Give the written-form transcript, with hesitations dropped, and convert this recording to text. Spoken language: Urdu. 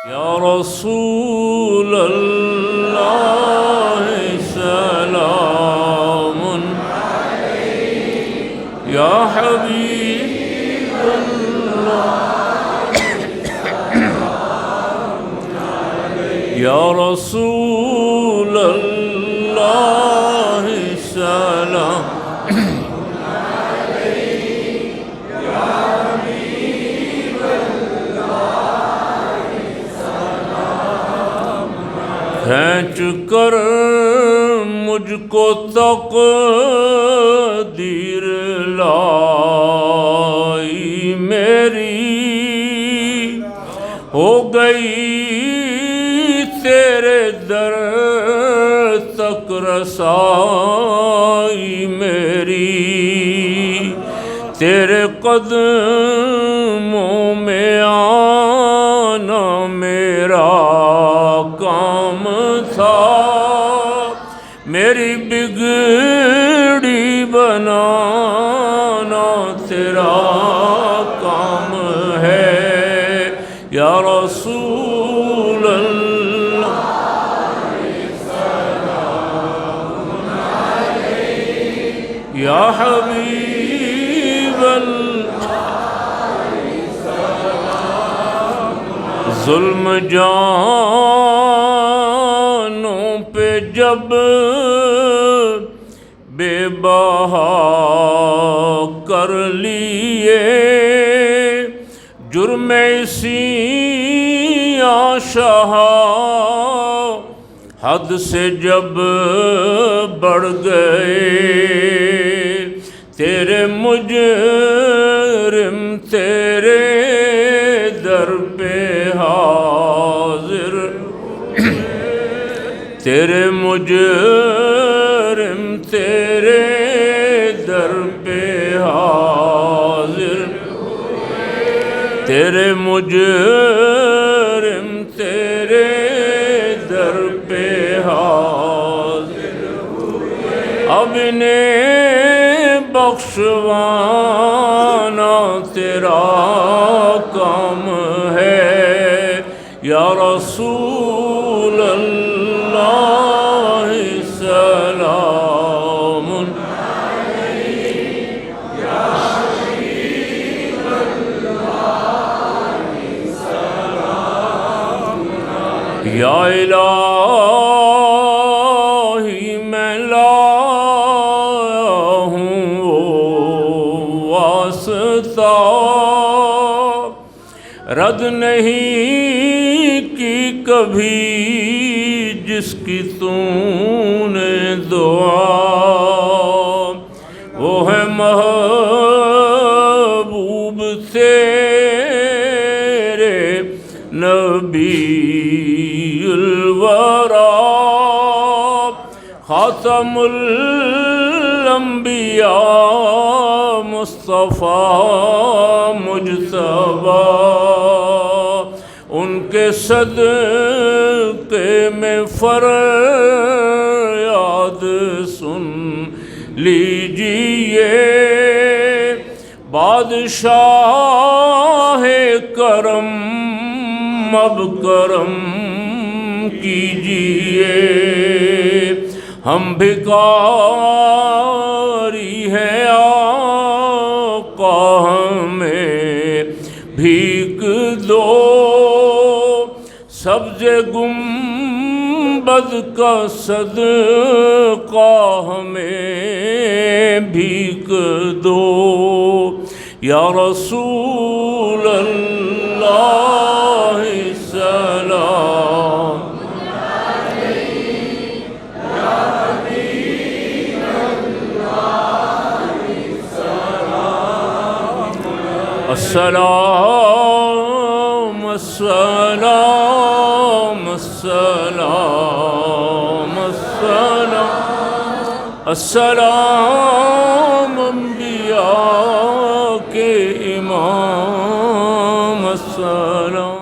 یا رسول اللہ سلام علیک یا حبیب اللہ یا رسول اللہ سلام کھینچ کر مجھ کو تقدیر لائی میری ہو گئی تیرے در تک رسائی میری تیرے قدموں میں آنا میرا کام تھا میری بگڑی بنانا تیرا کام ہے یا رسول اللہ یا حبیب اللہ ظلم جانوں پہ جب بے بہا کر لیے جرم اسی شہا حد سے جب بڑھ گئے تیرے مجرم تیرے در پہ حاضر تیرے مجرم تیرے در پہ حاضر تیرے مجرم تیرے در پہ حاضر اب انہیں بخشوانا تیرا کام ہے یا رسول اللہ سلام علیک یا حبیب اللہ سلام علیک یا الہی میں لایا ہوں وہ واسطہ رد نہیں کی کبھی جس کی تو نے دعا وہ ہے محبوب تیرے نبی الورا خاتم الانبیاء مصطفیٰ مجتبی ان کے صدقے میں فریاد سن لیجئے بادشاہ کرم اب کرم کیجئے ہم بھکاری ہیں آقا ہمیں بھیک دو سبز گنبد کا صدقہ ہمیں بھیک دو یا رسول اللہ سلام السلام السلام السلام السلام السلام انبیاء کے امام السلام